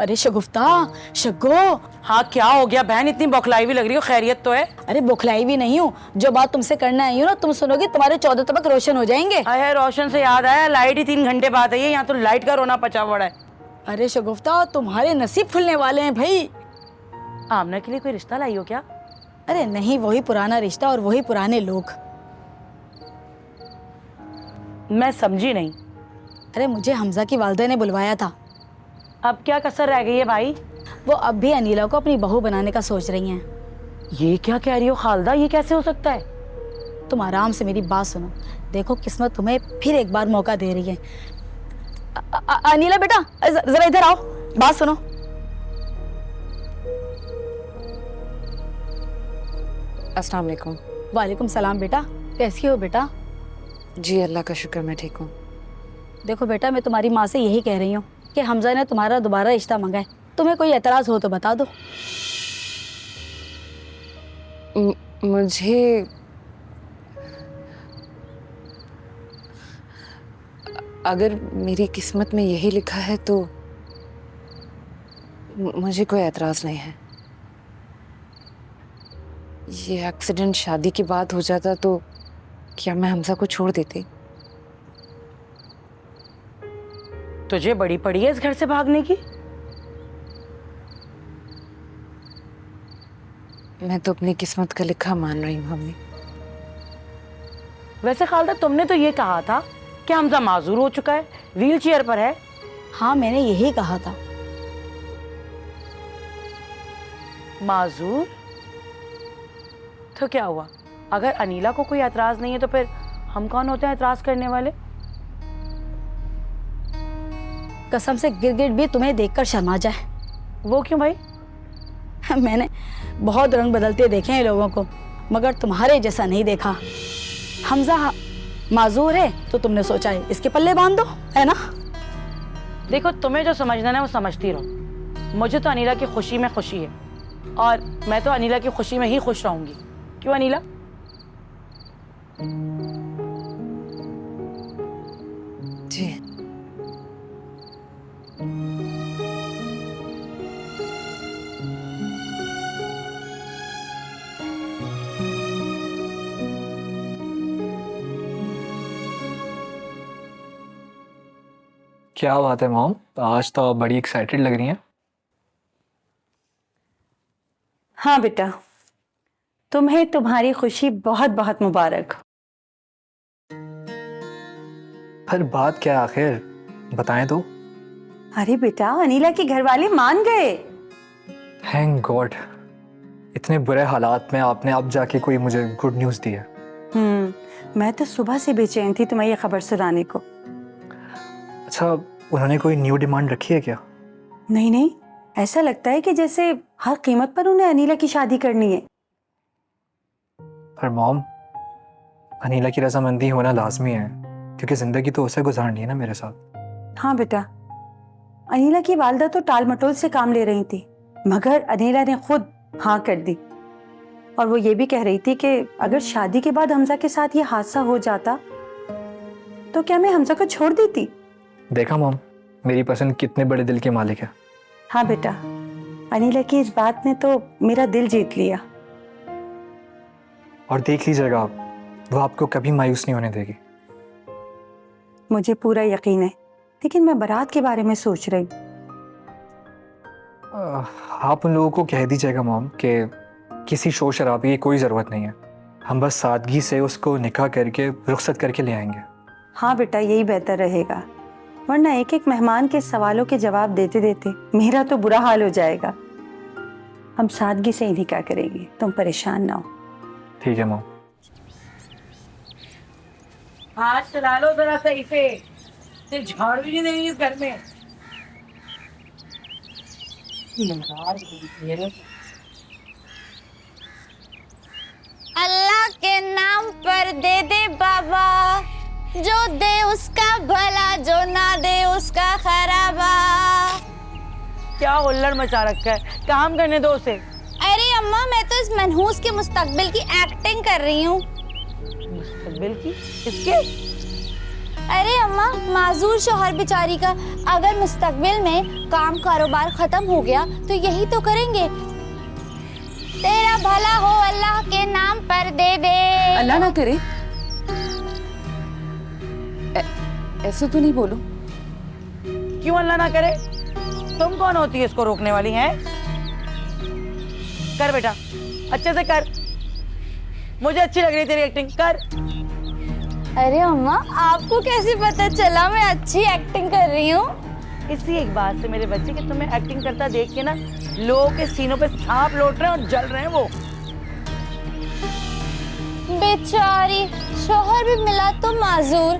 अरे शगुफ्ता, शगो। हाँ क्या हो गया बहन, इतनी बौखलाई भी लग रही हो, खैरियत तो है? अरे बौखलाई भी नहीं हूँ, जो बात तुमसे करना आई हूँ ना, तुम सुनोगे तुम्हारे 14 तबक रोशन हो जाएंगे। अरे रोशन से याद आया, लाइट ही 3 घंटे बाद आई है, यहाँ तो लाइट का रोना पचा पड़ा है। अरे शगुफ्ता, तुम्हारे नसीब खुलने वाले हैं भाई। आमना के लिए कोई रिश्ता लाई हो क्या? अरे नहीं, वही पुराना रिश्ता और वही पुराने लोग। मैं समझी नहीं। अरे मुझे हमजा की वालदा ने बुलवाया था। अब क्या कसर रह गई है भाई? वो अब भी अनीला को अपनी बहू बनाने का सोच रही हैं। ये क्या कह रही हो खालदा, ये कैसे हो सकता है? तुम आराम से मेरी बात सुनो, देखो किस्मत तुम्हें फिर एक बार मौका दे रही है। अनीला बेटा, जरा इधर आओ, बात सुनो। अस्सलाम वालेकुम। वालेकुम सलाम बेटा, कैसी हो बेटा? जी अल्लाह का शुक्र, मैं ठीक हूँ। देखो बेटा, मैं तुम्हारी माँ से यही कह रही हूँ कि हमजा ने तुम्हारा दोबारा रिश्ता मांगा है। तुम्हें कोई एतराज हो तो बता दो। मुझे अगर मेरी किस्मत में यही लिखा है तो मुझे कोई एतराज नहीं है। ये एक्सीडेंट शादी के बाद हो जाता तो क्या मैं हमजा को छोड़ देती? तुझे बड़ी पड़ी है इस घर से भागने की? मैं तो अपनी किस्मत का लिखा मान रही हूँ मम्मी। वैसे खालदा, तुमने तो ये कहा था कि हमजा माजूर हो चुका है, व्हील चेयर पर है। हाँ, मैंने यही कहा था। माजूर? तो क्या हुआ? अगर अनीला को कोई एतराज नहीं है तो फिर हम कौन होते हैं एतराज करने वाले? कसम से गिरगिट भी तुम्हें देखकर शर्मा जाए। वो क्यों भाई? मैंने बहुत रंग बदलते देखे हैं लोगों को, मगर तुम्हारे जैसा नहीं देखा। हमजा माजूर है तो तुमने सोचा है इसके पल्ले बांध दो, है ना? देखो, तुम्हें जो समझना है वो समझती रहो। मुझे तो अनीला की खुशी में खुशी है और मैं तो अनीला की खुशी में ही खुश रहूंगी। क्यों अनीला? जी। क्या बात है मॉम, आज तो आप बड़ी एक्साइटेड लग रही हैं। हाँ बेटा, तुम्हें तुम्हारी खुशी बहुत बहुत मुबारक। पर बात क्या है आखिर, बताएं तो। अरे बेटा, अनीला के घर वाले मान गए। थैंक गॉड, इतने बुरे हालात में आपने अब जाके कोई मुझे गुड न्यूज़ दी है। मैं तो सुबह से बेचैन थी तुम्हें ये खबर सुनाने को। अच्छा, उन्होंने कोई न्यू डिमांड रखी है क्या? नहीं नहीं, ऐसा लगता है कि जैसे हर कीमत पर उन्हें अनीला की शादी करनी है। पर मॉम, अनीला की रजामंदी होना लाजमी है, क्योंकि जिंदगी तो उसे गुजारनी है ना मेरे साथ। हाँ बेटा, अनीला की वालदा तो टाल मटोल से काम ले रही थी, मगर अनीला ने खुद हाँ कर दी। और वो ये भी कह रही थी कि अगर शादी के बाद हमजा के साथ ये हादसा हो जाता तो क्या मैं हमजा को छोड़ देती। देखा मॉम, मेरी पसंद कितने बड़े दिल के मालिक है। हाँ बेटा, अनीला की इस बात ने तो मेरा दिल जीत लिया। और देख लीजिएगा आप, वो आपको कभी मायूस नहीं होने देगी। मुझे पूरा यकीन है, लेकिन मैं बारात के बारे में सोच रही हूँ। आप उन लोगों को कह दीजिएगा मॉम कि किसी शोर शराबे की कोई ज़रूरत नहीं है। हम बस सादगी से उसको निकाह करके रुखसत करके ले आएंगे। हाँ बेटा, यही बेहतर रहेगा, वरना एक एक मेहमान के सवालों के जवाब देते देते मेरा तो बुरा हाल हो जाएगा। हम सादगी से ही निकाह करेंगे, तुम परेशान ना हो। ठीक है मॉम। हाथ चला लो जरा सही से, सिर्फ झाड़ भी नहीं देंगे इस घर में। अल्लाह के नाम पर दे दे बाबा, जो दे उसका भला, जो ना दे उसका खराबा। क्या हुल्लड़ मचा रखा है, काम करने दो उसे। अरे अम्मा, मैं तो इस मनहूस के मुस्तकबिल की एक्टिंग कर रही हूँ। मुस्तकबिल की? इसके? अरे अम्मा, माजूर शौहर बेचारी का अगर मुस्तकबिल में काम कारोबार खत्म हो गया तो यही तो करेंगे। तेरा भला हो अल्लाह के नाम पर दे दे। अल्लाह ना करे, ऐसे तो नहीं बोलो। क्यों अल्लाह ना करे? तुम कौन होती है इसको रोकने वाली हैं? कर बेटा, अच्छे से कर। मुझे अच्छी लग रही तेरी एक्टिंग, कर। अरे अम्मा, आपको कैसे पता चला मैं अच्छी एक्टिंग कर रही हूँ? इसी एक बात से मेरे बच्चे कि तुम्हें एक्टिंग करता देख के ना लोगों के सीनों पे सांप लौट रहे हैं और जल रहे हैं वो। बेचारी, शौहर भी मिला तो माजूर।